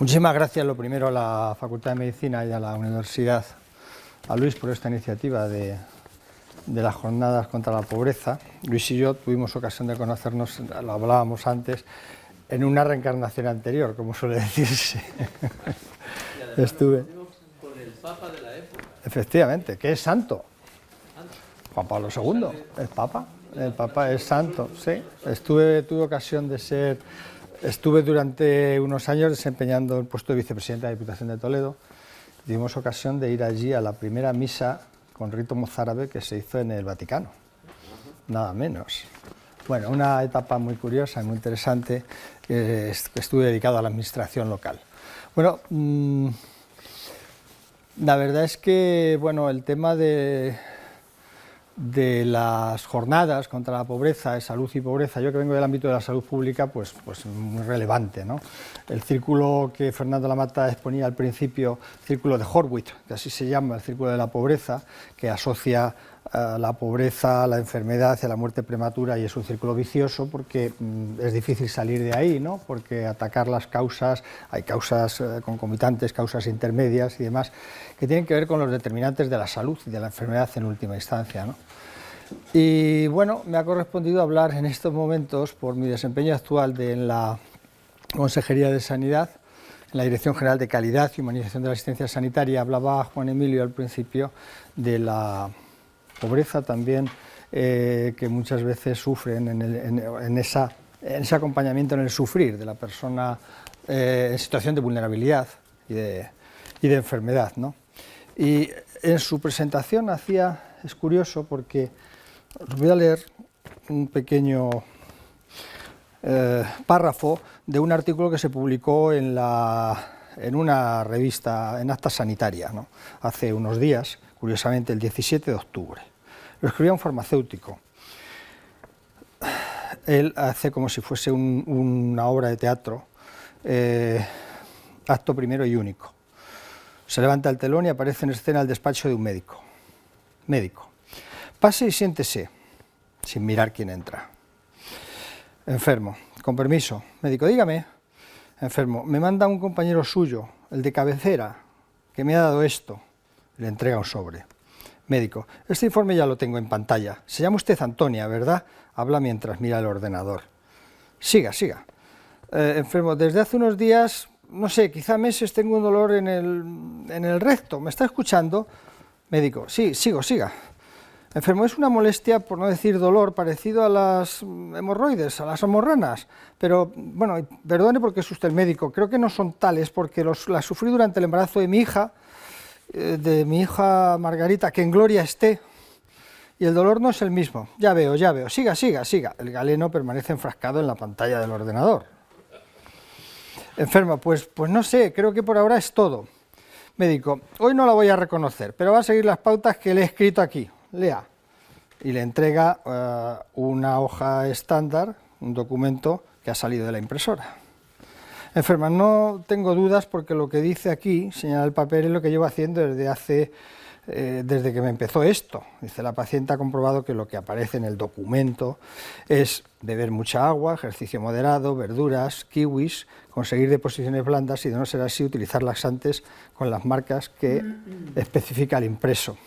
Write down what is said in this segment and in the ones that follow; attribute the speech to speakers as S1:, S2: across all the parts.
S1: Muchísimas gracias, lo primero, a la Facultad de Medicina y a la Universidad, a Luis, por esta iniciativa de las jornadas contra la pobreza. Luis y yo tuvimos ocasión de conocernos, lo hablábamos antes, en una reencarnación anterior, como suele decirse. Estuve
S2: con el Papa de la época.
S1: Efectivamente, que es santo. Juan Pablo II es Papa. El Papa es santo, sí. Tuve ocasión de ser... Estuve durante unos años desempeñando el puesto de vicepresidente de la Diputación de Toledo. Tuvimos ocasión de ir allí a la primera misa con rito mozárabe que se hizo en el Vaticano, nada menos. Bueno, una etapa muy curiosa y muy interesante, que estuve dedicado a la administración local. Bueno, la verdad es que bueno, el tema de las jornadas contra la pobreza, de salud y pobreza, yo que vengo del ámbito de la salud pública, pues muy relevante, ¿no? El círculo que Fernando Lamata exponía al principio, círculo de Horwitz, que así se llama, el círculo de la pobreza, que asocia la pobreza, la enfermedad y a la muerte prematura, y es un círculo vicioso porque es difícil salir de ahí, ¿no? Porque atacar las causas, hay causas concomitantes, causas intermedias y demás, que tienen que ver con los determinantes de la salud y de la enfermedad en última instancia, ¿no? Y bueno, me ha correspondido hablar en estos momentos, por mi desempeño actual en la Consejería de Sanidad, en la Dirección General de Calidad y Humanización de la Asistencia Sanitaria. Hablaba Juan Emilio al principio de la pobreza también, que muchas veces sufren en ese acompañamiento, en el sufrir de la persona en situación de vulnerabilidad y de enfermedad, ¿no? Y en su presentación es curioso porque os voy a leer un pequeño párrafo de un artículo que se publicó en una revista, en Acta Sanitaria, ¿no? Hace unos días, curiosamente el 17 de octubre. Lo escribía un farmacéutico. Él hace como si fuese una obra de teatro, acto primero y único. Se levanta el telón y aparece en escena el despacho de un médico. Médico. Pase y siéntese, sin mirar quién entra. Enfermo. Con permiso. Médico, dígame. Enfermo. Me manda un compañero suyo, el de cabecera, que me ha dado esto. Le entrega un sobre. Médico. Este informe ya lo tengo en pantalla. Se llama usted Antonia, ¿verdad? Habla mientras mira el ordenador. Siga, siga. Enfermo. Desde hace unos días, no sé, quizá meses, tengo un dolor en el recto. ¿Me está escuchando? Médico. Sí, siga. Enfermo, es una molestia, por no decir dolor, parecido a las hemorroides, a las hemorranas, pero, bueno, perdone porque es usted el médico, creo que no son tales, porque las sufrí durante el embarazo de mi hija Margarita, que en gloria esté, y el dolor no es el mismo. Ya veo, siga. El galeno permanece enfrascado en la pantalla del ordenador. Enfermo, pues no sé, creo que por ahora es todo. Médico, hoy no la voy a reconocer, pero va a seguir las pautas que le he escrito aquí. Lea, y le entrega una hoja estándar, un documento que ha salido de la impresora. Enferma, no tengo dudas porque lo que dice aquí, señala el papel, es lo que llevo haciendo desde que me empezó esto. Dice, la paciente ha comprobado que lo que aparece en el documento es beber mucha agua, ejercicio moderado, verduras, kiwis, conseguir deposiciones blandas y, de no ser así, utilizar laxantes con las marcas que especifica el impreso.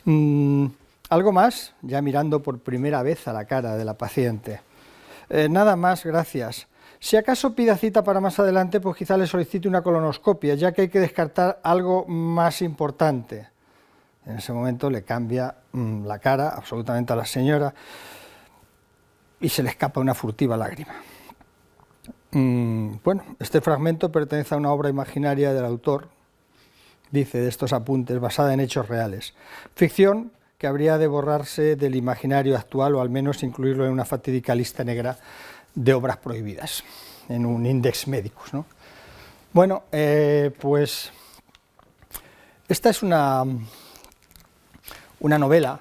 S1: Algo más, ya mirando por primera vez a la cara de la paciente. Nada más, gracias. Si acaso pida cita para más adelante, pues quizá le solicite una colonoscopia, ya que hay que descartar algo más importante. En ese momento le cambia la cara absolutamente a la señora y se le escapa una furtiva lágrima. Bueno, este fragmento pertenece a una obra imaginaria del autor, dice, de estos apuntes, basada en hechos reales. Ficción que habría de borrarse del imaginario actual, o al menos incluirlo en una fatídica lista negra de obras prohibidas, en un index médicus, ¿no? Bueno, pues esta es una novela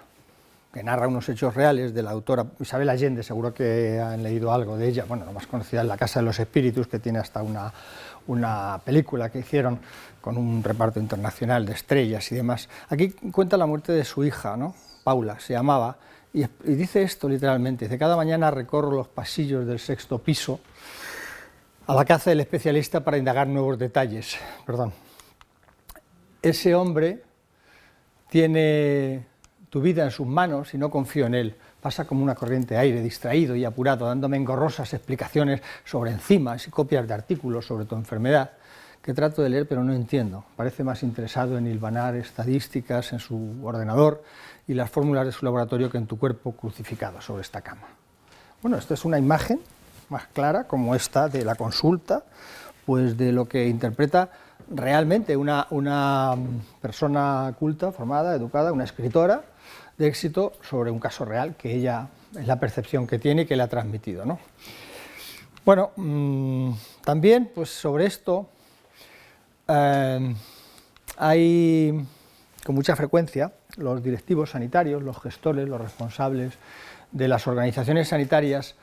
S1: que narra unos hechos reales de la autora Isabel Allende, seguro que han leído algo de ella. Bueno, la más conocida es La Casa de los Espíritus, que tiene hasta una película que hicieron con un reparto internacional de estrellas y demás. Aquí cuenta la muerte de su hija, ¿no? Paula se llamaba, y dice esto literalmente, dice, cada mañana recorro los pasillos del 6º piso a la caza del especialista para indagar nuevos detalles. Perdón. Ese hombre tiene tu vida en sus manos y no confío en él. Pasa como una corriente de aire, distraído y apurado, dándome engorrosas explicaciones sobre enzimas y copias de artículos sobre tu enfermedad, que trato de leer pero no entiendo. Parece más interesado en hilvanar estadísticas en su ordenador y las fórmulas de su laboratorio que en tu cuerpo crucificado sobre esta cama. Bueno, esta es una imagen más clara, como esta de la consulta, pues de lo que interpreta realmente una persona culta, formada, educada, una escritora de éxito sobre un caso real que ella, es la percepción que tiene y que le ha transmitido, ¿no? Bueno, también pues sobre esto hay con mucha frecuencia los directivos sanitarios, los gestores, los responsables de las organizaciones sanitarias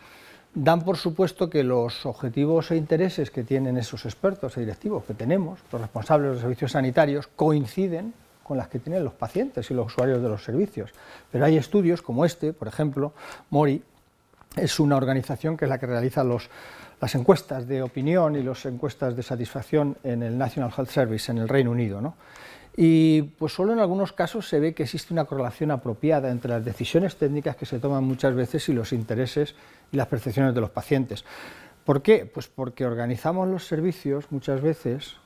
S1: dan por supuesto que los objetivos e intereses que tienen esos expertos e directivos que tenemos, los responsables de los servicios sanitarios, coinciden con las que tienen los pacientes y los usuarios de los servicios. Pero hay estudios como este, por ejemplo, Mori es una organización que es la que realiza las encuestas de opinión y las encuestas de satisfacción en el National Health Service en el Reino Unido, ¿no? Y pues solo en algunos casos se ve que existe una correlación apropiada entre las decisiones técnicas que se toman muchas veces y los intereses y las percepciones de los pacientes. ¿Por qué? Pues porque organizamos los servicios muchas veces,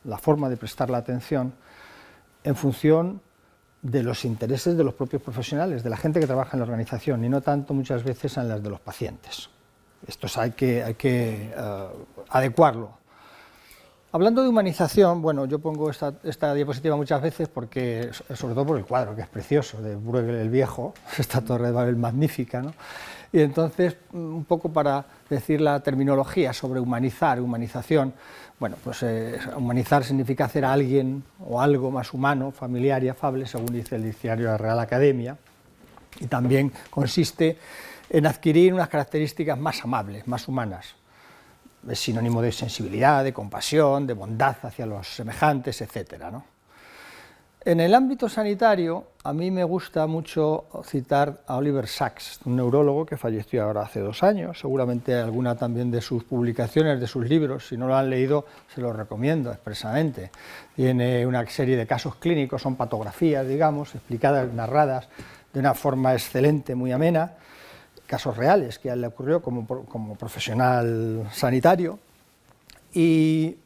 S1: la forma de prestar la atención, en función de los intereses de los propios profesionales, de la gente que trabaja en la organización, y no tanto muchas veces en las de los pacientes. Esto hay que adecuarlo. Hablando de humanización, bueno, yo pongo esta diapositiva muchas veces porque, sobre todo por el cuadro, que es precioso, de Bruegel el Viejo, esta Torre de Babel magnífica, ¿no? Y entonces, un poco para decir la terminología sobre humanizar, humanización, bueno, pues humanizar significa hacer a alguien o algo más humano, familiar y afable, según dice el diccionario de la Real Academia, y también consiste en adquirir unas características más amables, más humanas. Es sinónimo de sensibilidad, de compasión, de bondad hacia los semejantes, etcétera, ¿no? En el ámbito sanitario, a mí me gusta mucho citar a Oliver Sacks, un neurólogo que falleció ahora hace 2 años, seguramente alguna también de sus publicaciones, de sus libros, si no lo han leído, se los recomiendo expresamente. Tiene una serie de casos clínicos, son patografías, digamos, explicadas, narradas de una forma excelente, muy amena, casos reales que a él le ocurrió como profesional sanitario. Y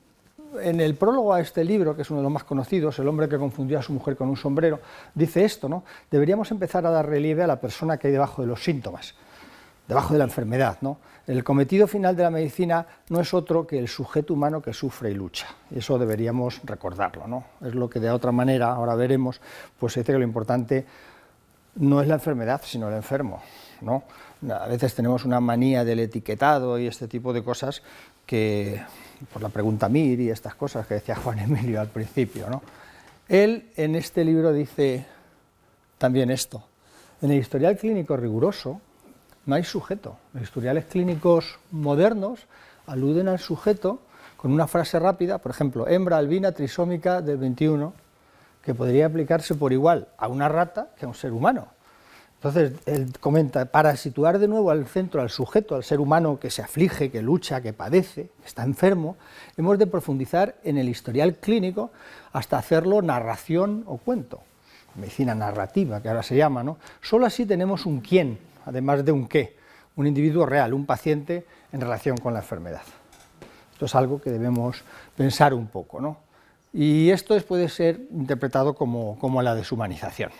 S1: en el prólogo a este libro, que es uno de los más conocidos, El hombre que confundió a su mujer con un sombrero, dice esto, ¿no? Deberíamos empezar a dar relieve a la persona que hay debajo de los síntomas, debajo de la enfermedad, ¿no? El cometido final de la medicina no es otro que el sujeto humano que sufre y lucha. Eso deberíamos recordarlo, ¿no? Es lo que de otra manera, ahora veremos, pues se dice que lo importante no es la enfermedad, sino el enfermo, ¿no? A veces tenemos una manía del etiquetado y este tipo de cosas que, por la pregunta MIR y estas cosas que decía Juan Emilio al principio, ¿no? Él en este libro dice también esto: en el historial clínico riguroso no hay sujeto. Los historiales clínicos modernos aluden al sujeto con una frase rápida, por ejemplo, hembra albina trisómica del 21, que podría aplicarse por igual a una rata que a un ser humano. Entonces, él comenta, para situar de nuevo al centro al sujeto, al ser humano que se aflige, que lucha, que padece, que está enfermo, hemos de profundizar en el historial clínico hasta hacerlo narración o cuento, medicina narrativa, que ahora se llama, ¿no? Solo así tenemos un quién, además de un qué, un individuo real, un paciente en relación con la enfermedad. Esto es algo que debemos pensar un poco, ¿no? Y esto puede ser interpretado como la deshumanización.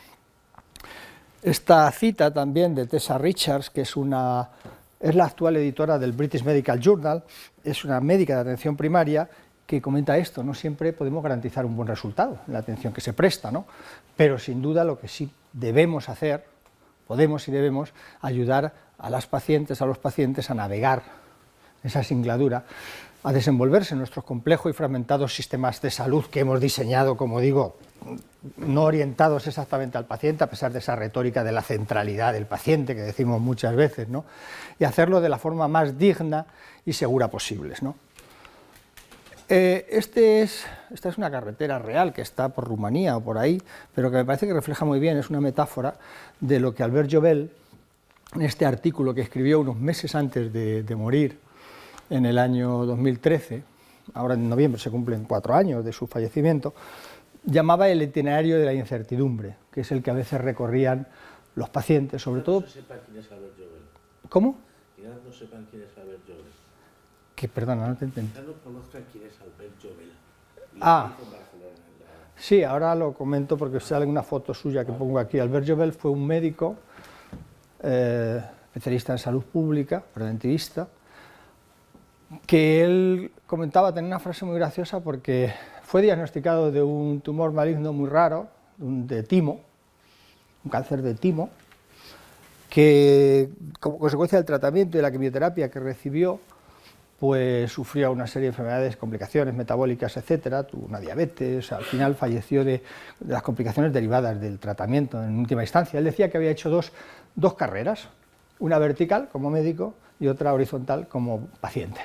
S1: Esta cita también de Tessa Richards, que es la actual editora del British Medical Journal, es una médica de atención primaria que comenta esto: no siempre podemos garantizar un buen resultado en la atención que se presta, ¿no? Pero sin duda lo que sí debemos hacer, podemos y debemos ayudar a las pacientes, a los pacientes a navegar esa singladura, a desenvolverse en nuestros complejos y fragmentados sistemas de salud que hemos diseñado, como digo, no orientados exactamente al paciente, a pesar de esa retórica de la centralidad del paciente que decimos muchas veces, ¿no? Y hacerlo de la forma más digna y segura posible, ¿no? Esta es una carretera real que está por Rumanía o por ahí, pero que me parece que refleja muy bien, es una metáfora de lo que Albert Jobel, en este artículo que escribió unos meses antes de morir, en el año 2013, ahora en noviembre se cumplen 4 años de su fallecimiento, llamaba el itinerario de la incertidumbre, que es el que a veces recorrían los pacientes, sobre todo...
S2: No se sepa quién es Albert Jovel.
S1: ¿Cómo?
S2: Quizás no sepan quién es Albert Jovel.
S1: Que, perdona, no te entendí.
S2: Quizás no conozcan quién es Albert Jovel.
S1: Ah, sí, ahora lo comento porque sale una foto suya que pongo aquí. Albert Jovel fue un médico, especialista en salud pública, preventivista, que él comentaba, tenía una frase muy graciosa porque fue diagnosticado de un tumor maligno muy raro, de timo, un cáncer de timo, que como consecuencia del tratamiento y de la quimioterapia que recibió, pues sufrió una serie de enfermedades, complicaciones metabólicas, etcétera, tuvo una diabetes, al final falleció de las complicaciones derivadas del tratamiento en última instancia. Él decía que había hecho dos carreras, una vertical como médico y otra horizontal como paciente.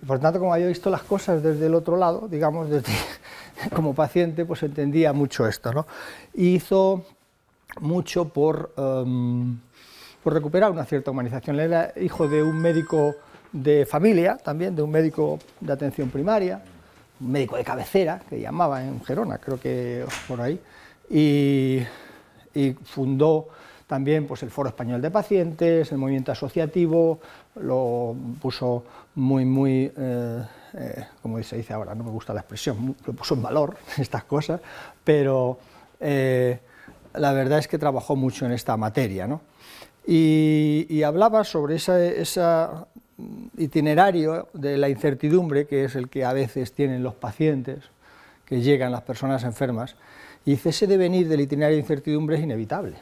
S1: Y por tanto, como había visto las cosas desde el otro lado, digamos, como paciente, pues entendía mucho esto, ¿no? Y hizo mucho por recuperar una cierta humanización. Él era hijo de un médico de familia, también de un médico de atención primaria, un médico de cabecera, que llamaba en Gerona, creo que por ahí, y fundó también pues, el Foro Español de Pacientes, el movimiento asociativo, lo puso muy como se dice ahora, no me gusta la expresión, lo puso en valor, estas cosas, pero la verdad es que trabajó mucho en esta materia, ¿no? Y hablaba sobre ese itinerario de la incertidumbre, que es el que a veces tienen los pacientes, que llegan las personas enfermas, y dice, ese devenir del itinerario de incertidumbre es inevitable.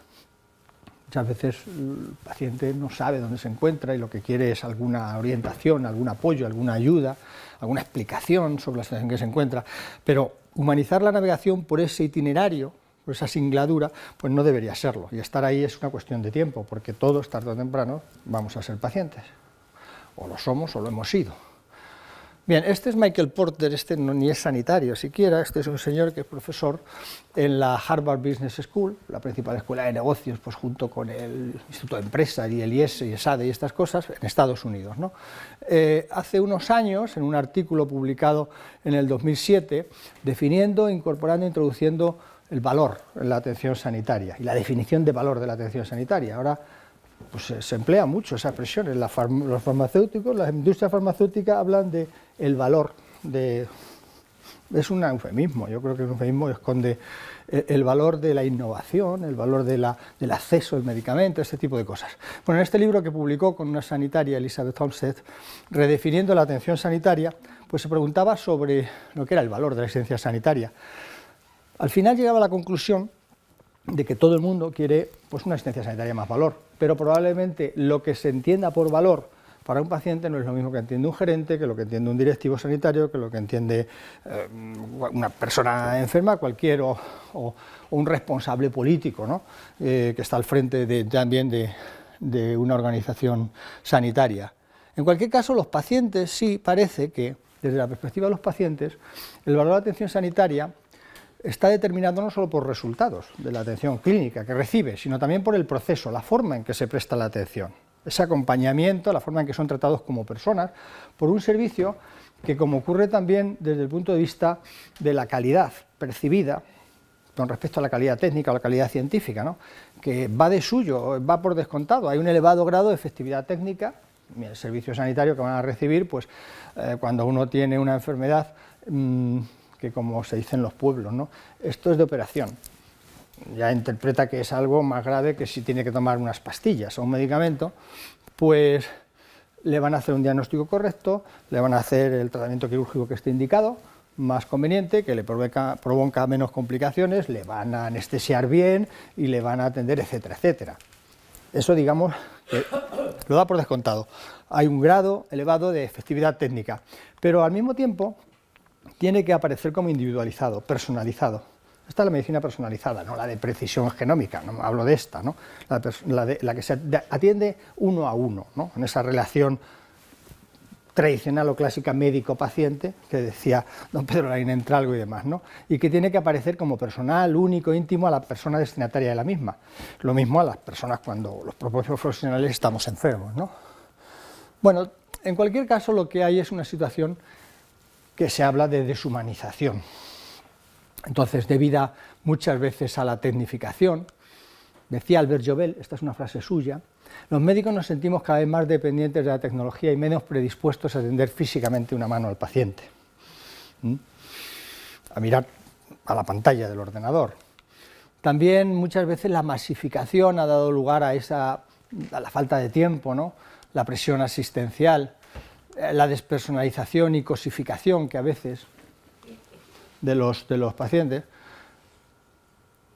S1: Muchas veces el paciente no sabe dónde se encuentra y lo que quiere es alguna orientación, algún apoyo, alguna ayuda, alguna explicación sobre la situación en que se encuentra, pero humanizar la navegación por ese itinerario, por esa singladura, pues no debería serlo, y estar ahí es una cuestión de tiempo, porque todos, tarde o temprano, vamos a ser pacientes, o lo somos o lo hemos sido. Bien, este es Michael Porter, este no, ni es sanitario siquiera, este es un señor que es profesor en la Harvard Business School, la principal escuela de negocios, pues junto con el Instituto de Empresas y el IES y ESADE y estas cosas, en Estados Unidos, ¿no? Hace unos años, en un artículo publicado en el 2007, definiendo, incorporando, introduciendo el valor en la atención sanitaria y la definición de valor de la atención sanitaria. Ahora pues se emplea mucho esa expresión, los farmacéuticos, las industrias farmacéuticas hablan de el valor de... Es un eufemismo, yo creo que un eufemismo esconde el valor de la innovación, el valor del acceso al medicamento, este tipo de cosas. Bueno, en este libro que publicó con una sanitaria, Elizabeth Olmsted, redefiniendo la atención sanitaria, pues se preguntaba sobre lo que era el valor de la asistencia sanitaria. Al final llegaba a la conclusión de que todo el mundo quiere pues, una asistencia sanitaria más valor, pero probablemente lo que se entienda por valor para un paciente no es lo mismo que entiende un gerente, que lo que entiende un directivo sanitario, que lo que entiende una persona enferma, cualquier, o un responsable político, ¿no? Que está al frente también de una organización sanitaria. En cualquier caso, los pacientes sí parece que, desde la perspectiva de los pacientes, el valor de la atención sanitaria está determinado no solo por resultados de la atención clínica que recibe, sino también por el proceso, la forma en que se presta la atención, ese acompañamiento, la forma en que son tratados como personas, por un servicio que, como ocurre también desde el punto de vista de la calidad percibida, con respecto a la calidad técnica o la calidad científica, ¿no? Que va de suyo, va por descontado, hay un elevado grado de efectividad técnica, el servicio sanitario que van a recibir, pues cuando uno tiene una enfermedad, que como se dice en los pueblos, ¿no? Esto es de operación, ya interpreta que es algo más grave que si tiene que tomar unas pastillas o un medicamento, pues le van a hacer un diagnóstico correcto, le van a hacer el tratamiento quirúrgico que esté indicado, más conveniente, que le provoca menos complicaciones, le van a anestesiar bien y le van a atender, etcétera, etcétera. Eso, digamos, que lo da por descontado. Hay un grado elevado de efectividad técnica, pero al mismo tiempo tiene que aparecer como individualizado, personalizado. Esta es la medicina personalizada, no la de precisión genómica, no hablo de esta, ¿no? la que se atiende uno a uno, ¿no? En esa relación tradicional o clásica médico-paciente que decía don Pedro Laín Entralgo y demás, ¿no? Y que tiene que aparecer como personal, único, íntimo a la persona destinataria de la misma. Lo mismo a las personas cuando los propios profesionales estamos enfermos, ¿no? Bueno, En cualquier caso, lo que hay es una situación que se habla de deshumanización. Entonces, debida muchas veces a la tecnificación, decía Albert Jobel, esta es una frase suya, los médicos nos sentimos cada vez más dependientes de la tecnología y menos predispuestos a tender físicamente una mano al paciente, a mirar a la pantalla del ordenador. También muchas veces la masificación ha dado lugar a la falta de tiempo, ¿no? La presión asistencial, la despersonalización y cosificación que a veces de los pacientes.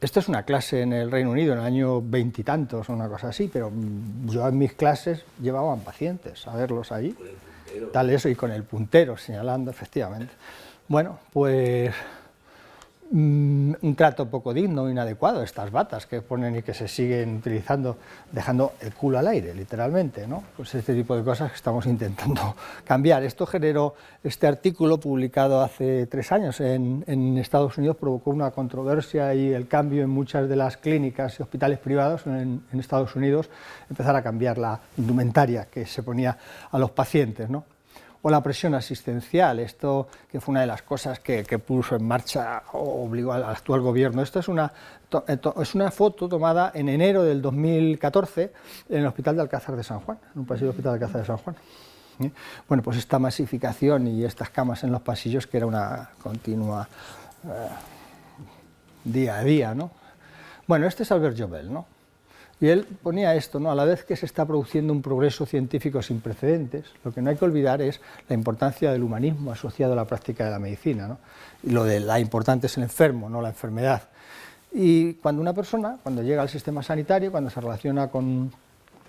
S1: Esta es una clase en el Reino Unido en el año veintitantos o una cosa así, pero yo en mis clases llevaban pacientes a verlos allí, tal eso, y con el puntero señalando, efectivamente. Bueno, pues un trato poco digno, inadecuado, estas batas que ponen y que se siguen utilizando, dejando el culo al aire, literalmente, ¿no? Pues este tipo de cosas que estamos intentando cambiar. Esto generó, este artículo publicado hace 3 años en Estados Unidos, provocó una controversia y el cambio en muchas de las clínicas y hospitales privados en Estados Unidos, empezar a cambiar la indumentaria que se ponía a los pacientes, ¿no? O la presión asistencial, esto que fue una de las cosas que puso en marcha o obligó al actual gobierno. Esto es una foto tomada en enero del 2014 en el Hospital de Alcázar de San Juan, en un pasillo del Hospital de Alcázar de San Juan. Bueno, pues esta masificación y estas camas en los pasillos, que era una continua día a día, ¿no? Bueno, este es Albert Jobel, ¿no? Y él ponía esto, ¿no? A la vez que se está produciendo un progreso científico sin precedentes, lo que no hay que olvidar es la importancia del humanismo asociado a la práctica de la medicina, ¿no? Y lo de la importante es el enfermo, no la enfermedad. Y cuando una persona, cuando llega al sistema sanitario, cuando se relaciona con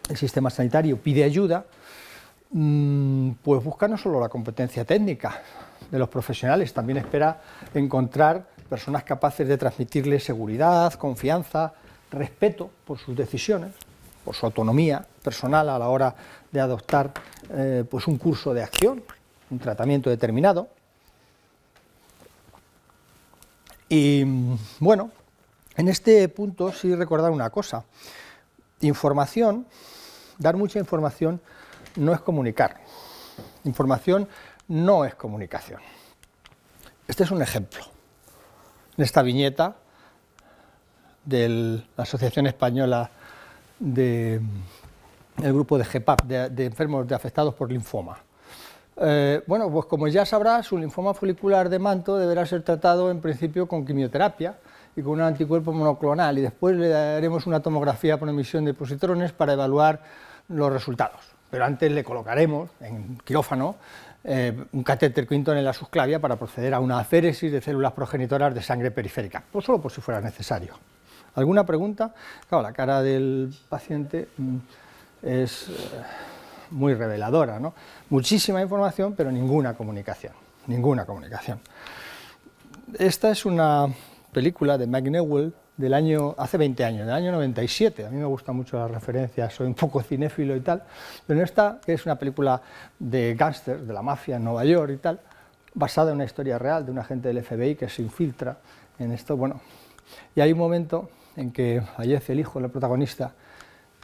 S1: el sistema sanitario, pide ayuda, pues busca no solo la competencia técnica de los profesionales, también espera encontrar personas capaces de transmitirle seguridad, confianza, respeto por sus decisiones, por su autonomía personal a la hora de adoptar pues un curso de acción, un tratamiento determinado. Y bueno, en este punto sí recordar una cosa: información, dar mucha información no es comunicar, información no es comunicación. Este es un ejemplo. En esta viñeta de la Asociación Española del grupo de GEPAP, de enfermos afectados por linfoma. Bueno, pues como ya sabrás, un linfoma folicular de manto deberá ser tratado en principio con quimioterapia y con un anticuerpo monoclonal, y después le daremos una tomografía por emisión de positrones para evaluar los resultados. Pero antes le colocaremos en quirófano un catéter Quinton en la subclavia para proceder a una aféresis de células progenitoras de sangre periférica, pues solo por si fuera necesario. ¿Alguna pregunta? Claro, la cara del paciente es muy reveladora, ¿no? Muchísima información, pero ninguna comunicación, ninguna comunicación. Esta es una película de Mike Newell del año, hace 20 años, del año 97, a mí me gustan mucho las referencias, soy un poco cinéfilo y tal, pero en esta, que es una película de gángsters, de la mafia en Nueva York y tal, basada en una historia real de un agente del FBI que se infiltra en esto, bueno, y hay un momento en que fallece el hijo del protagonista,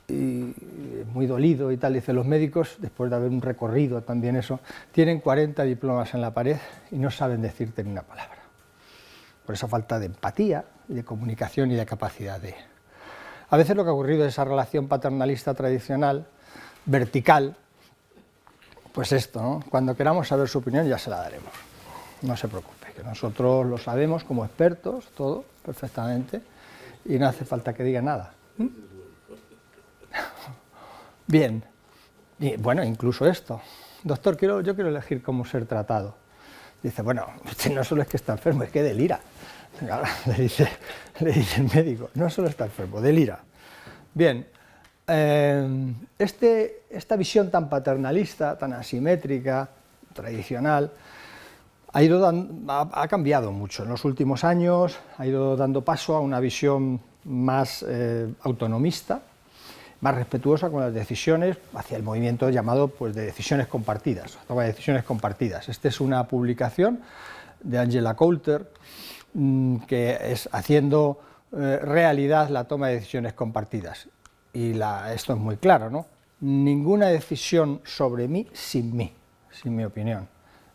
S1: y muy dolido y tal, dice: los médicos, después de haber un recorrido también eso, tienen 40 diplomas en la pared y no saben decirte ni una palabra, por esa falta de empatía, de comunicación y de capacidad de... A veces lo que ha ocurrido es esa relación paternalista tradicional, vertical, pues esto, ¿no? Cuando queramos saber su opinión ya se la daremos, no se preocupe, que nosotros lo sabemos como expertos, todo, perfectamente, y no hace falta que diga nada. Bien, y bueno, incluso esto: doctor, yo quiero elegir cómo ser tratado. Dice: bueno, usted no solo es que está enfermo, es que delira. Le dice el médico: no solo está enfermo, delira. Bien, esta visión tan paternalista, tan asimétrica, tradicional, ha cambiado mucho en los últimos años, ha ido dando paso a una visión más autonomista, más respetuosa con las decisiones, hacia el movimiento llamado pues, de decisiones compartidas, toma de decisiones compartidas. Esta es una publicación de Angela Coulter, que es haciendo realidad la toma de decisiones compartidas. Y esto es muy claro, ¿no? ninguna decisión sobre mí sin mi opinión.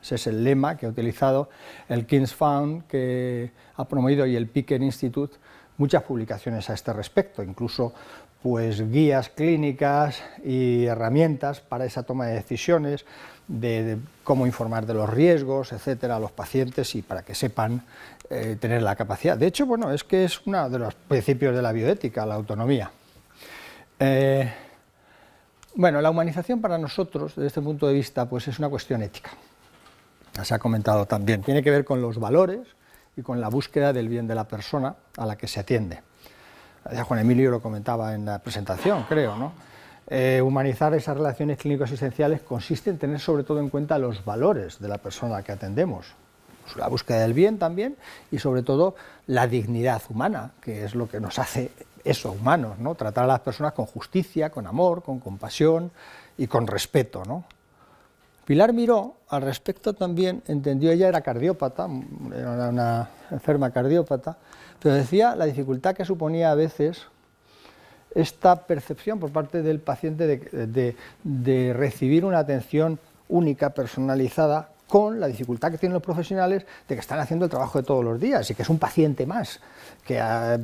S1: Ese es el lema que ha utilizado el King's Fund, que ha promovido, y el Pickering Institute, muchas publicaciones a este respecto, incluso pues guías clínicas y herramientas para esa toma de decisiones, de cómo informar de los riesgos, etcétera, a los pacientes, y para que sepan tener la capacidad. De hecho, bueno, es que es uno de los principios de la bioética, la autonomía. Bueno, la humanización para nosotros, desde este punto de vista, pues es una cuestión ética. Ya se ha comentado también. Tiene que ver con los valores y con la búsqueda del bien de la persona a la que se atiende. Ya Juan Emilio lo comentaba en la presentación, creo, ¿no? Humanizar esas relaciones clínico-asistenciales consiste en tener sobre todo en cuenta los valores de la persona a la que atendemos, la búsqueda del bien también, y sobre todo la dignidad humana, que es lo que nos hace eso, humanos, ¿no? Tratar a las personas con justicia, con amor, con compasión y con respeto, ¿no? Pilar Miró, al respecto, también entendió, ella era cardiópata, era una enferma cardiópata, pero decía la dificultad que suponía a veces esta percepción por parte del paciente de recibir una atención única, personalizada, con la dificultad que tienen los profesionales de que están haciendo el trabajo de todos los días y que es un paciente más, que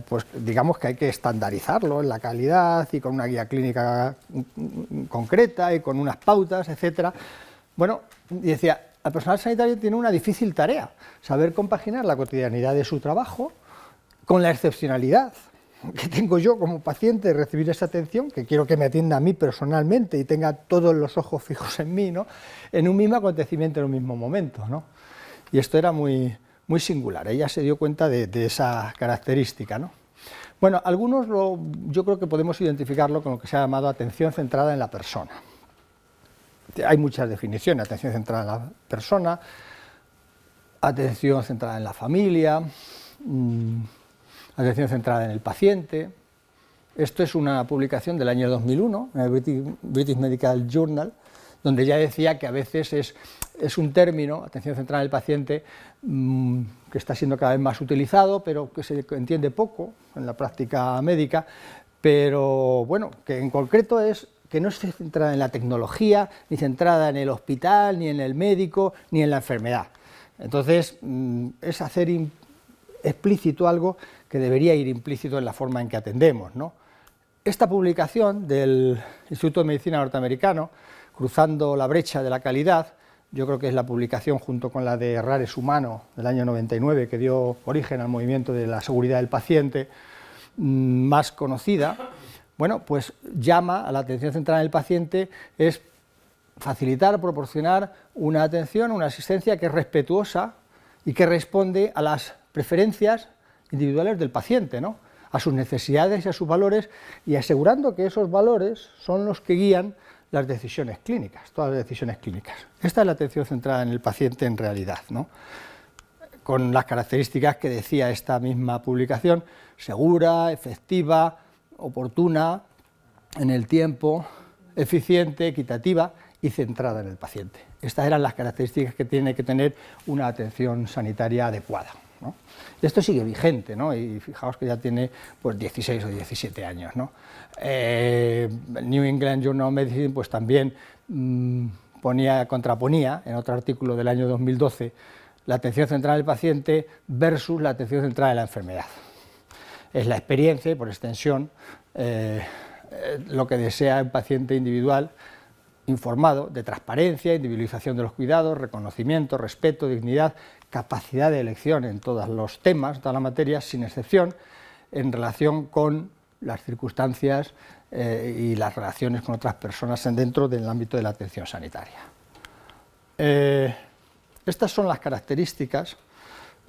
S1: pues digamos que hay que estandarizarlo en la calidad y con una guía clínica concreta y con unas pautas, etcétera. Bueno, y decía, el personal sanitario tiene una difícil tarea, saber compaginar la cotidianidad de su trabajo con la excepcionalidad que tengo yo como paciente de recibir esa atención, que quiero que me atienda a mí personalmente y tenga todos los ojos fijos en mí, ¿no? En un mismo acontecimiento, en un mismo momento, ¿no? Y esto era muy singular, ella se dio cuenta de esa característica, ¿no? Bueno, algunos yo creo que podemos identificarlo con lo que se ha llamado atención centrada en la persona. Hay muchas definiciones: atención centrada en la persona, atención centrada en la familia, atención centrada en el paciente. Esto es una publicación del año 2001 en el British Medical Journal, donde ya decía que a veces es un término, atención centrada en el paciente, que está siendo cada vez más utilizado, pero que se entiende poco en la práctica médica, pero bueno, que en concreto es que no esté centrada en la tecnología, ni centrada en el hospital, ni en el médico, ni en la enfermedad. Entonces, es hacer explícito algo que debería ir implícito en la forma en que atendemos, ¿no? Esta publicación del Instituto de Medicina norteamericano, Cruzando la brecha de la calidad, yo creo que es la publicación junto con la de Rares Humano del año 99, que dio origen al movimiento de la seguridad del paciente, más conocida. Bueno, pues llama a la atención centrada en el paciente, es facilitar, proporcionar una atención, una asistencia que es respetuosa y que responde a las preferencias individuales del paciente, ¿no? A sus necesidades y a sus valores, y asegurando que esos valores son los que guían las decisiones clínicas, todas las decisiones clínicas. Esta es la atención centrada en el paciente en realidad, ¿no? Con las características que decía esta misma publicación: segura, efectiva, oportuna en el tiempo, eficiente, equitativa y centrada en el paciente. Estas eran las características que tiene que tener una atención sanitaria adecuada, ¿no? Esto sigue vigente, ¿no? Y fijaos que ya tiene pues 16 o 17 años, ¿no? El New England Journal of Medicine pues también contraponía en otro artículo del año 2012 la atención centrada en el paciente versus la atención centrada en la enfermedad. Es la experiencia y, por extensión, lo que desea el paciente individual, informado, de transparencia, individualización de los cuidados, reconocimiento, respeto, dignidad, capacidad de elección en todos los temas, todas las materias, sin excepción, en relación con las circunstancias y las relaciones con otras personas dentro del ámbito de la atención sanitaria. Estas son las características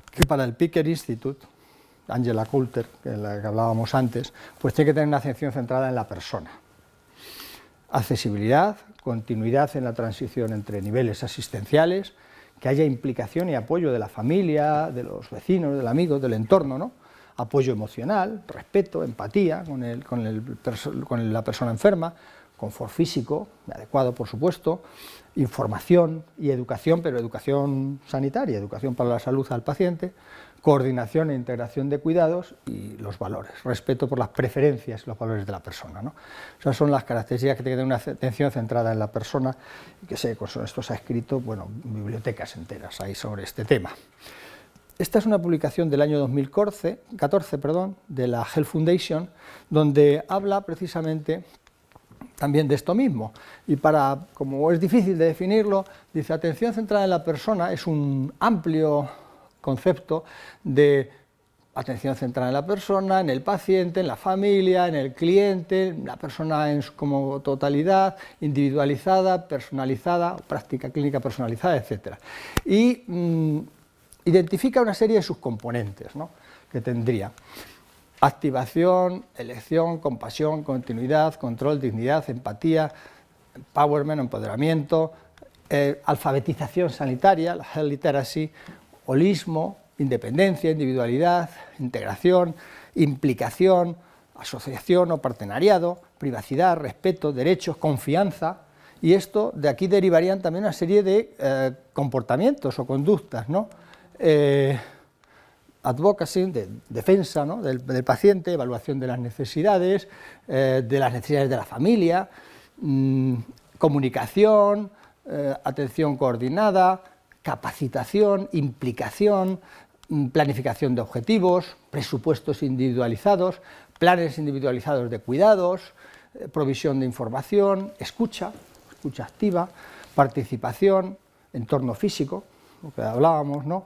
S1: que para el Pickering Institute, Angela Coulter, que la que hablábamos antes, pues tiene que tener una atención centrada en la persona. Accesibilidad, continuidad en la transición entre niveles asistenciales, que haya implicación y apoyo de la familia, de los vecinos, del amigo, del entorno, ¿no? Apoyo emocional, respeto, empatía con la persona enferma, confort físico, adecuado por supuesto, información y educación, pero educación sanitaria, educación para la salud al paciente, coordinación e integración de cuidados y los valores, respeto por las preferencias y los valores de la persona, ¿no? Esas son las características que tiene que tener una atención centrada en la persona, y que sé, con esto se ha escrito, bueno, bibliotecas enteras hay sobre este tema. Esta es una publicación del año 2014, de la Health Foundation, donde habla precisamente también de esto mismo, y como es difícil de definirlo, dice: atención centrada en la persona es un amplio concepto de atención centrada en la persona, en el paciente, en la familia, en el cliente, en la persona como totalidad, individualizada, personalizada, práctica clínica personalizada, etc. Y identifica una serie de sus componentes, ¿no?, que tendría: activación, elección, compasión, continuidad, control, dignidad, empatía, empowerment, empoderamiento, alfabetización sanitaria, la health literacy, holismo, independencia, individualidad, integración, implicación, asociación o partenariado, privacidad, respeto, derechos, confianza. Y esto, de aquí derivarían también una serie de comportamientos o conductas, ¿no? Advocacy, de defensa, ¿no?, del paciente, evaluación de las necesidades de la familia, comunicación, atención coordinada, capacitación, implicación, planificación de objetivos, presupuestos individualizados, planes individualizados de cuidados, provisión de información, escucha activa, participación, entorno físico, lo que hablábamos, ¿no?,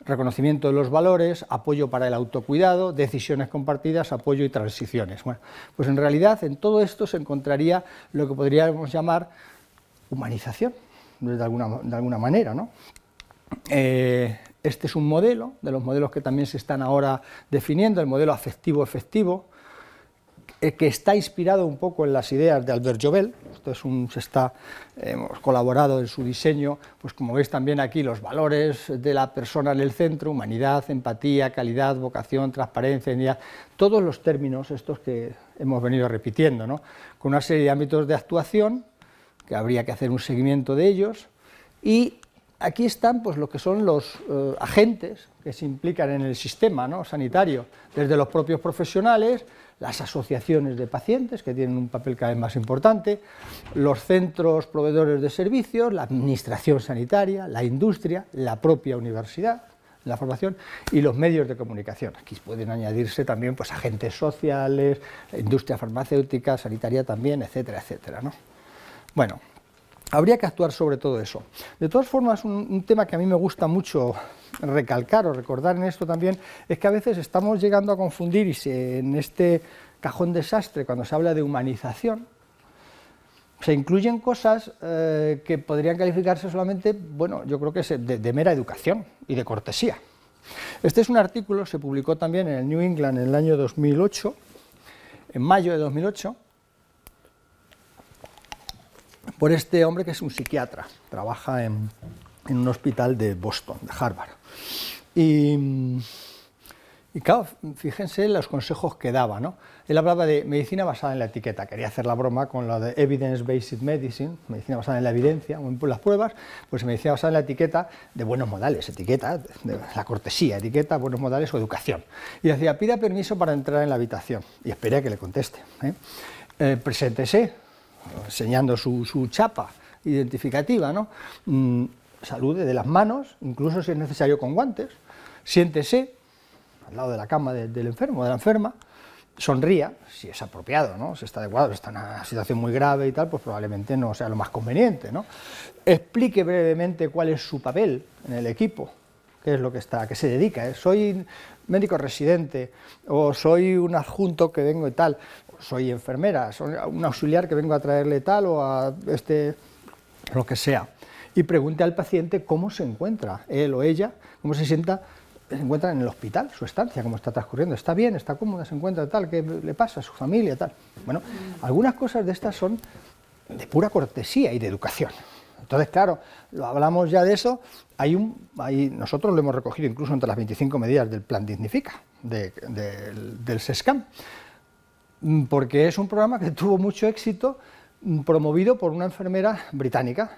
S1: reconocimiento de los valores, apoyo para el autocuidado, decisiones compartidas, apoyo y transiciones. Bueno, pues en realidad en todo esto se encontraría lo que podríamos llamar humanización, de alguna manera, ¿no? Este es un modelo, de los modelos que también se están ahora definiendo, el modelo afectivo-efectivo, que está inspirado un poco en las ideas de Albert Jobel. Hemos colaborado en su diseño, pues como veis también aquí, los valores de la persona en el centro: humanidad, empatía, calidad, vocación, transparencia, dignidad, todos los términos estos que hemos venido repitiendo, ¿no?, con una serie de ámbitos de actuación, que habría que hacer un seguimiento de ellos, y aquí están pues lo que son los agentes que se implican en el sistema, ¿no?, sanitario, desde los propios profesionales, las asociaciones de pacientes, que tienen un papel cada vez más importante, los centros proveedores de servicios, la administración sanitaria, la industria, la propia universidad, la formación, y los medios de comunicación. Aquí pueden añadirse también pues agentes sociales, industria farmacéutica, sanitaria también, etcétera, etcétera, ¿no? Bueno, habría que actuar sobre todo eso. De todas formas, un tema que a mí me gusta mucho recalcar o recordar en esto también es que a veces estamos llegando a confundir, y en este cajón desastre, cuando se habla de humanización, se incluyen cosas que podrían calificarse solamente, bueno, yo creo que es de mera educación y de cortesía. Este es un artículo, se publicó también en el New England en el año 2008, en mayo de 2008, por este hombre que es un psiquiatra, trabaja en un hospital de Boston, de Harvard. Y claro, fíjense en los consejos que daba, ¿no? Él hablaba de medicina basada en la etiqueta, quería hacer la broma con lo de evidence-based medicine, medicina basada en la evidencia o en las pruebas, pues medicina basada en la etiqueta de buenos modales, etiqueta de la cortesía, etiqueta, buenos modales o educación. Y decía: pida permiso para entrar en la habitación y espere a que le conteste, preséntese, enseñando su chapa identificativa, ¿no? Salude de las manos, incluso si es necesario con guantes, siéntese al lado de la cama del enfermo o de la enferma, sonría, si es apropiado, ¿no?, si está adecuado, si está en una situación muy grave y tal, pues probablemente no sea lo más conveniente, ¿no? Explique brevemente cuál es su papel en el equipo, qué es lo que se dedica, ¿eh? Soy médico residente, o soy un adjunto que vengo y tal, o soy enfermera, soy un auxiliar que vengo a traerle tal, o a lo que sea. Y pregunte al paciente cómo se encuentra él o ella, cómo se encuentra en el hospital, su estancia, cómo está transcurriendo, está bien, está cómoda, se encuentra tal, qué le pasa a su familia, tal. Bueno, algunas cosas de estas son de pura cortesía y de educación. Entonces, claro, lo hablamos ya de eso, nosotros lo hemos recogido incluso entre las 25 medidas del Plan Dignifica, del SESCAM, porque es un programa que tuvo mucho éxito, promovido por una enfermera británica,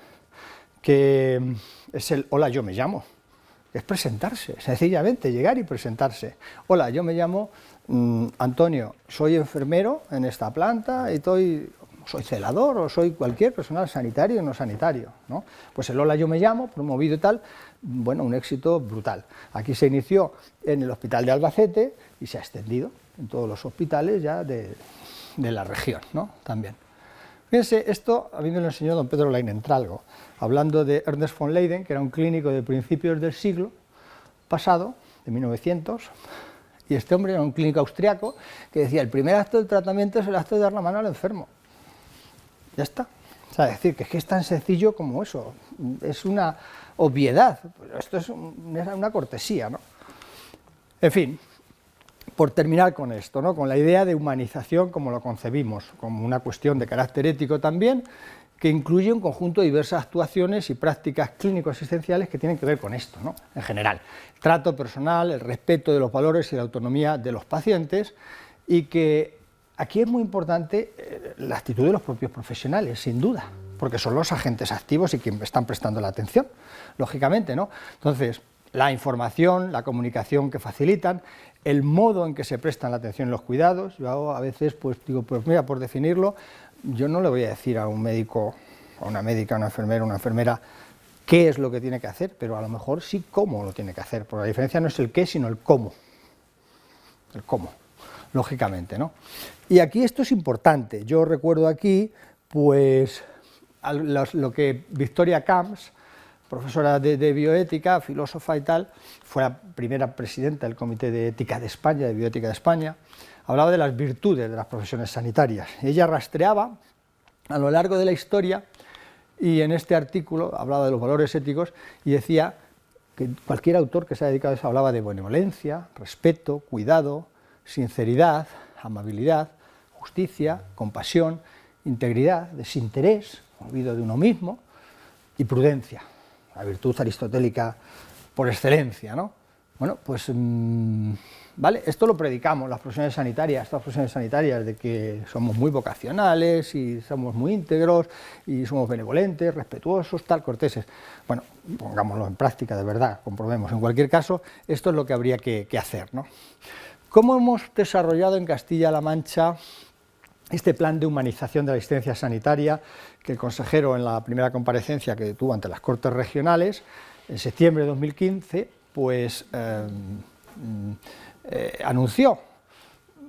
S1: que es el Hola, yo me llamo, es presentarse, sencillamente llegar y presentarse. Hola, yo me llamo Antonio, soy enfermero en esta planta y soy celador o soy cualquier personal sanitario o no sanitario, ¿no? Pues el hola, yo me llamo, promovido y tal, bueno, un éxito brutal. Aquí se inició en el hospital de Albacete y se ha extendido en todos los hospitales ya de la región, ¿no? También. Fíjense, esto a mí me lo enseñó don Pedro Leinentralgo, hablando de Ernest von Leyden, que era un clínico de principios del siglo pasado, de 1900, y este hombre era un clínico austriaco que decía, el primer acto del tratamiento es el acto de dar la mano al enfermo. Ya está. O sea, decir, que es tan sencillo como eso, es una obviedad, pero esto es una cortesía, ¿no? En fin, por terminar con esto, ¿no? Con la idea de humanización como lo concebimos, como una cuestión de carácter ético también, que incluye un conjunto de diversas actuaciones y prácticas clínico-asistenciales que tienen que ver con esto, ¿no? En general, el trato personal, el respeto de los valores y la autonomía de los pacientes, y que aquí es muy importante la actitud de los propios profesionales, sin duda, porque son los agentes activos y quienes están prestando la atención, lógicamente, ¿no? Entonces, la información, la comunicación que facilitan, el modo en que se prestan la atención en los cuidados. Yo a veces pues digo, pues mira, por definirlo, yo no le voy a decir a un médico, a una médica, a una enfermera, qué es lo que tiene que hacer, pero a lo mejor sí cómo lo tiene que hacer, porque la diferencia no es el qué, sino el cómo, lógicamente, ¿no? Y aquí esto es importante. Yo recuerdo aquí, pues, lo que Victoria Camps, profesora de bioética, filósofa y tal, fue la primera presidenta del Comité de Ética de España, de Bioética de España, hablaba de las virtudes de las profesiones sanitarias. Ella rastreaba a lo largo de la historia, y en este artículo hablaba de los valores éticos, y decía que cualquier autor que se haya dedicado a eso hablaba de benevolencia, respeto, cuidado, sinceridad, amabilidad, justicia, compasión, integridad, desinterés, olvido de uno mismo, y prudencia, la virtud aristotélica por excelencia, ¿no? Bueno, pues, vale, esto lo predicamos las profesiones sanitarias, estas profesiones sanitarias, de que somos muy vocacionales y somos muy íntegros y somos benevolentes, respetuosos, tal, corteses. Bueno, pongámoslo en práctica, de verdad, comprobemos. En cualquier caso, esto es lo que habría que hacer, ¿no? ¿Cómo hemos desarrollado en Castilla-La Mancha este plan de humanización de la asistencia sanitaria que el consejero, en la primera comparecencia que tuvo ante las Cortes Regionales, en septiembre de 2015, pues anunció?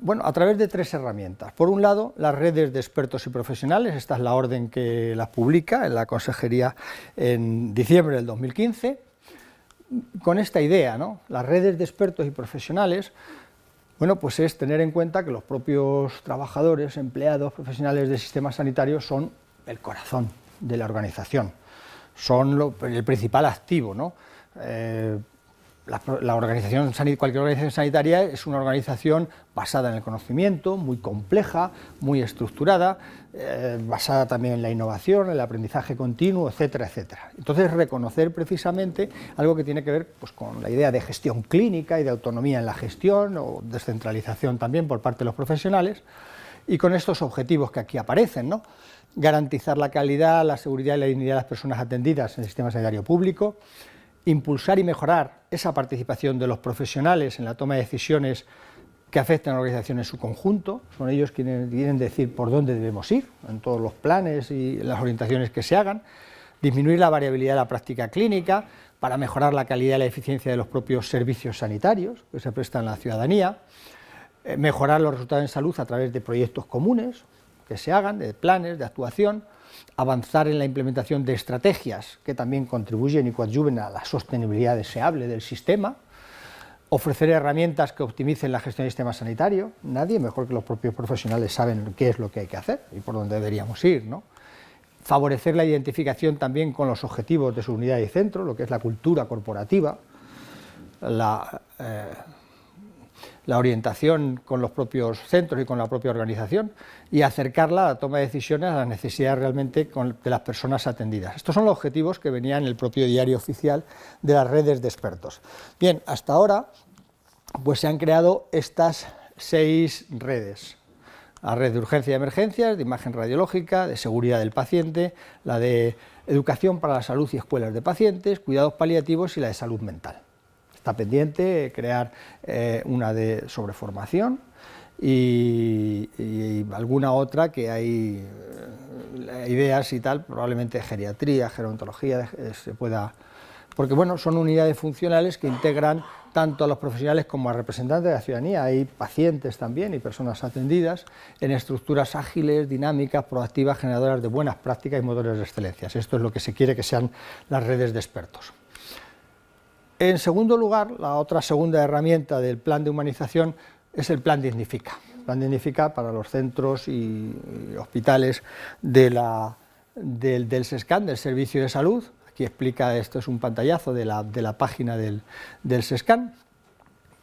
S1: Bueno, a través de 3 herramientas. Por un lado, las redes de expertos y profesionales, esta es la orden que las publica en la Consejería en diciembre del 2015, con esta idea, ¿no? Las redes de expertos y profesionales, bueno, pues es tener en cuenta que los propios trabajadores, empleados, profesionales del sistema sanitario son el corazón de la organización, son el principal activo, ¿no? Cualquier organización sanitaria es una organización basada en el conocimiento, muy compleja, muy estructurada, basada también en la innovación, en el aprendizaje continuo, etcétera, etcétera. Entonces, reconocer precisamente algo que tiene que ver pues, con la idea de gestión clínica y de autonomía en la gestión, o descentralización también por parte de los profesionales, y con estos objetivos que aquí aparecen, ¿no? Garantizar la calidad, la seguridad y la dignidad de las personas atendidas en el sistema sanitario público, impulsar y mejorar esa participación de los profesionales en la toma de decisiones que afectan a la organización en su conjunto, son ellos quienes tienen que decir por dónde debemos ir, en todos los planes y las orientaciones que se hagan, disminuir la variabilidad de la práctica clínica para mejorar la calidad y la eficiencia de los propios servicios sanitarios que se prestan a la ciudadanía, mejorar los resultados en salud a través de proyectos comunes que se hagan, de planes, de actuación, avanzar en la implementación de estrategias que también contribuyen y coadyuven a la sostenibilidad deseable del sistema, ofrecer herramientas que optimicen la gestión del sistema sanitario. Nadie mejor que los propios profesionales saben qué es lo que hay que hacer y por dónde deberíamos ir, ¿no? Favorecer la identificación también con los objetivos de su unidad y centro, lo que es la cultura corporativa, la orientación con los propios centros y con la propia organización, y acercarla a la toma de decisiones a las necesidades realmente de las personas atendidas. Estos son los objetivos que venían en el propio diario oficial de las redes de expertos. Bien, hasta ahora pues se han creado estas 6 redes. La red de urgencia y emergencias, de imagen radiológica, de seguridad del paciente, la de educación para la salud y escuelas de pacientes, cuidados paliativos y la de salud mental. está pendiente crear una sobre formación y alguna otra que hay ideas y tal, probablemente geriatría, gerontología, se pueda... Porque bueno, son unidades funcionales que integran tanto a los profesionales como a representantes de la ciudadanía. Hay pacientes también y personas atendidas en estructuras ágiles, dinámicas, proactivas, generadoras de buenas prácticas y motores de excelencia. Esto es lo que se quiere que sean las redes de expertos. En segundo lugar, la otra segunda herramienta del plan de humanización es el plan Dignifica. El plan Dignifica para los centros y hospitales del SESCAN, del Servicio de Salud. Aquí explica, esto es un pantallazo de la página del SESCAN,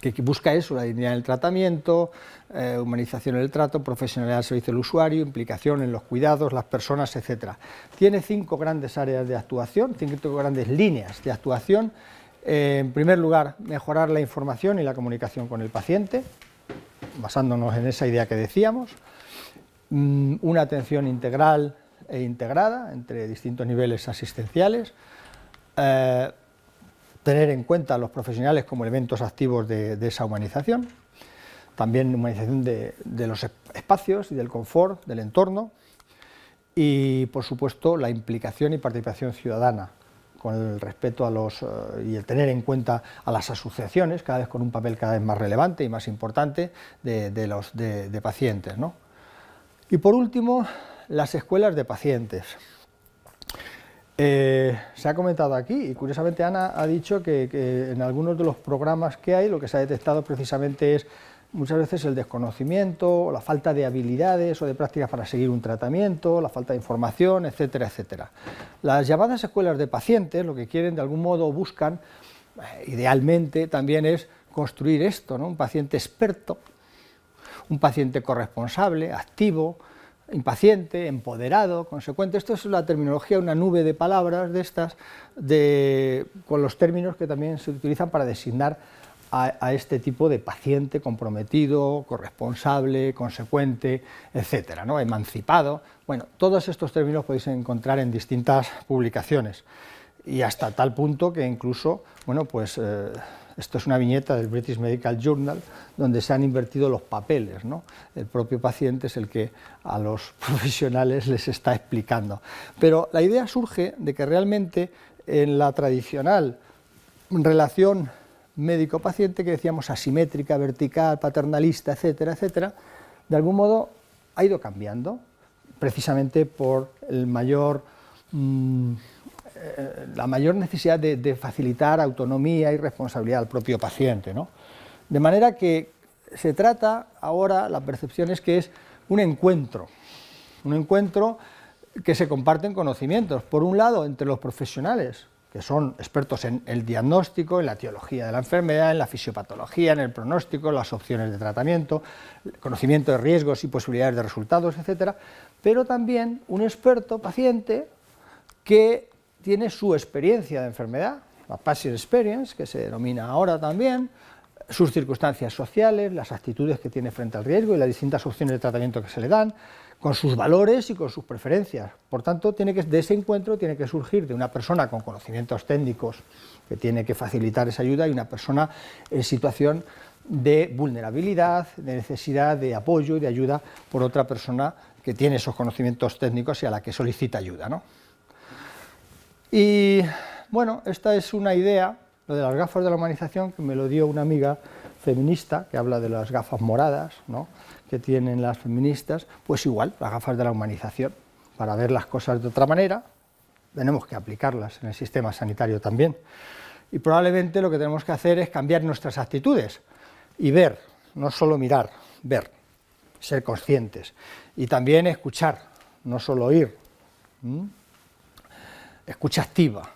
S1: que busca eso, la dignidad del tratamiento, humanización del trato, profesionalidad al servicio del usuario, implicación en los cuidados, las personas, etc. Tiene 5 grandes áreas de actuación, 5 grandes líneas de actuación. En primer lugar, mejorar la información y la comunicación con el paciente, basándonos en esa idea que decíamos, una atención integral e integrada entre distintos niveles asistenciales, tener en cuenta a los profesionales como elementos activos de esa humanización, también humanización de los espacios y del confort, del entorno, y por supuesto la implicación y participación ciudadana, con el respeto a y el tener en cuenta a las asociaciones, cada vez con un papel cada vez más relevante y más importante de pacientes, ¿no? Y por último, las escuelas de pacientes. Se ha comentado aquí, y curiosamente Ana ha dicho que en algunos de los programas que hay lo que se ha detectado precisamente es muchas veces el desconocimiento, la falta de habilidades o de prácticas para seguir un tratamiento, la falta de información, etcétera, etcétera. Las llamadas escuelas de pacientes lo que quieren, de algún modo buscan, idealmente también es construir esto, ¿no? Un paciente experto, un paciente corresponsable, activo, impaciente, empoderado, consecuente. Esto es la terminología, una nube de palabras de estas, con los términos que también se utilizan para designar a este tipo de paciente comprometido, corresponsable, consecuente, etcétera, ¿no? Emancipado. Bueno, todos estos términos podéis encontrar en distintas publicaciones y hasta tal punto que incluso, bueno, pues esto es una viñeta del British Medical Journal donde se han invertido los papeles, ¿no? El propio paciente es el que a los profesionales les está explicando. Pero la idea surge de que realmente en la tradicional relación médico-paciente, que decíamos asimétrica, vertical, paternalista, etcétera, etcétera, de algún modo ha ido cambiando, precisamente por la mayor necesidad de facilitar autonomía y responsabilidad al propio paciente, ¿no? De manera que se trata ahora, la percepción es que es un encuentro que se comparten conocimientos, por un lado entre los profesionales, que son expertos en el diagnóstico, en la etiología de la enfermedad, en la fisiopatología, en el pronóstico, en las opciones de tratamiento, conocimiento de riesgos y posibilidades de resultados, etcétera, pero también un experto paciente que tiene su experiencia de enfermedad, la patient experience, que se denomina ahora también, sus circunstancias sociales, las actitudes que tiene frente al riesgo y las distintas opciones de tratamiento que se le dan, con sus valores y con sus preferencias. Por tanto, de ese encuentro tiene que surgir de una persona con conocimientos técnicos que tiene que facilitar esa ayuda y una persona en situación de vulnerabilidad, de necesidad de apoyo y de ayuda por otra persona que tiene esos conocimientos técnicos y a la que solicita ayuda, ¿no? Y bueno, esta es una idea, lo de las gafas de la humanización, que me lo dio una amiga feminista, que habla de las gafas moradas, ¿no?, que tienen las feministas. Pues igual, las gafas de la humanización, para ver las cosas de otra manera, tenemos que aplicarlas en el sistema sanitario también. Y probablemente lo que tenemos que hacer es cambiar nuestras actitudes y ver, no solo mirar, ver, ser conscientes y también escuchar, no solo oír. Escucha activa.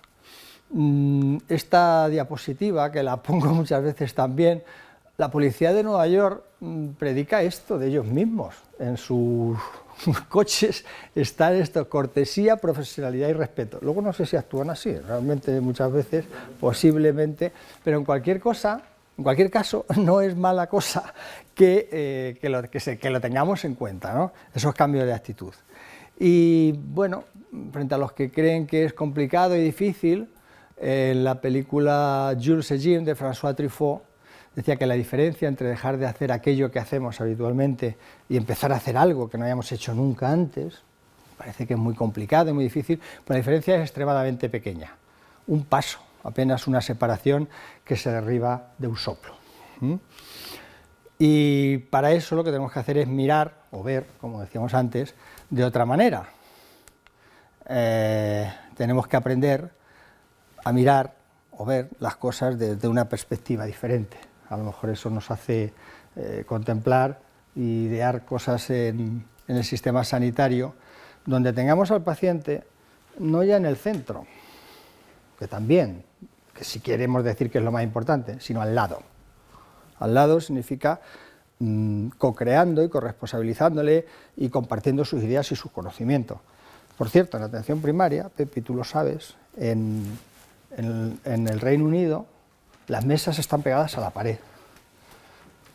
S1: Esta diapositiva, que la pongo muchas veces también, la policía de Nueva York predica esto de ellos mismos. En sus coches está esto: cortesía, profesionalidad y respeto. Luego no sé si actúan así, realmente muchas veces, posiblemente, pero en cualquier caso, no es mala cosa que lo tengamos en cuenta, ¿no?, esos cambios de actitud. Y bueno, frente a los que creen que es complicado y difícil, en la película Jules et Jim de François Truffaut, decía que la diferencia entre dejar de hacer aquello que hacemos habitualmente y empezar a hacer algo que no hayamos hecho nunca antes, parece que es muy complicado y muy difícil, pero la diferencia es extremadamente pequeña. Un paso, apenas una separación que se derriba de un soplo. Y para eso lo que tenemos que hacer es mirar, o ver, como decíamos antes, de otra manera. Tenemos que aprender a mirar o ver las cosas desde una perspectiva diferente. A lo mejor eso nos hace contemplar y idear cosas en el sistema sanitario, donde tengamos al paciente no ya en el centro, que también, que si queremos decir que es lo más importante, sino al lado. Al lado significa co-creando y corresponsabilizándole y compartiendo sus ideas y sus conocimientos. Por cierto, en la atención primaria, Pepi, tú lo sabes, en el Reino Unido las mesas están pegadas a la pared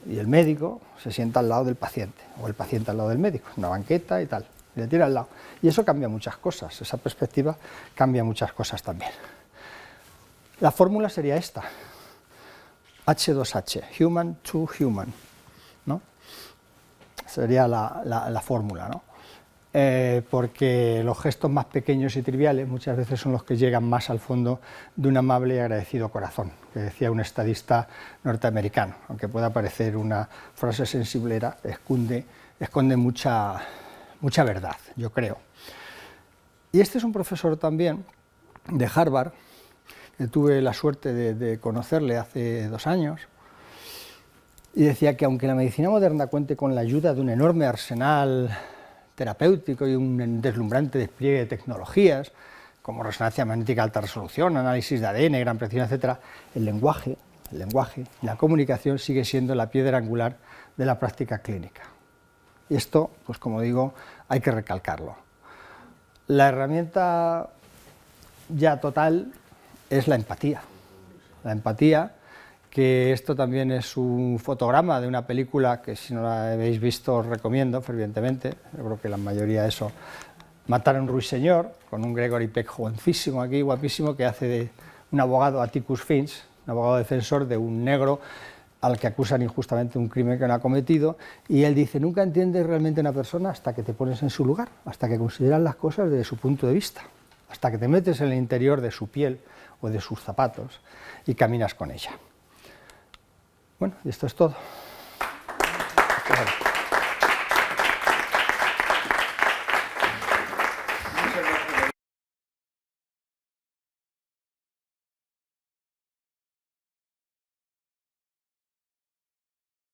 S1: y el médico se sienta al lado del paciente o el paciente al lado del médico, una banqueta y tal, y le tira al lado. Y eso cambia muchas cosas, esa perspectiva cambia muchas cosas también. La fórmula sería esta, H2H, human to human, ¿no? Sería la fórmula, ¿no? Porque los gestos más pequeños y triviales muchas veces son los que llegan más al fondo de un amable y agradecido corazón, que decía un estadista norteamericano, aunque pueda parecer una frase sensiblera, esconde mucha verdad, yo creo. Y este es un profesor también de Harvard, que tuve la suerte de conocerle hace 2 años, y decía que aunque la medicina moderna cuente con la ayuda de un enorme arsenal terapéutico y un deslumbrante despliegue de tecnologías, como resonancia magnética de alta resolución, análisis de ADN, gran precisión, etc., el lenguaje y la comunicación sigue siendo la piedra angular de la práctica clínica. Y esto, pues como digo, hay que recalcarlo. La herramienta ya total es la empatía. La empatía, que esto también es un fotograma de una película que si no la habéis visto os recomiendo fervientemente, yo creo que la mayoría de eso, Matar a un ruiseñor, con un Gregory Peck jovencísimo aquí, guapísimo, que hace de un abogado Atticus Finch, un abogado defensor de un negro al que acusan injustamente de un crimen que no ha cometido, y él dice, nunca entiendes realmente a una persona hasta que te pones en su lugar, hasta que consideras las cosas desde su punto de vista, hasta que te metes en el interior de su piel o de sus zapatos y caminas con ella. Bueno, y esto es todo.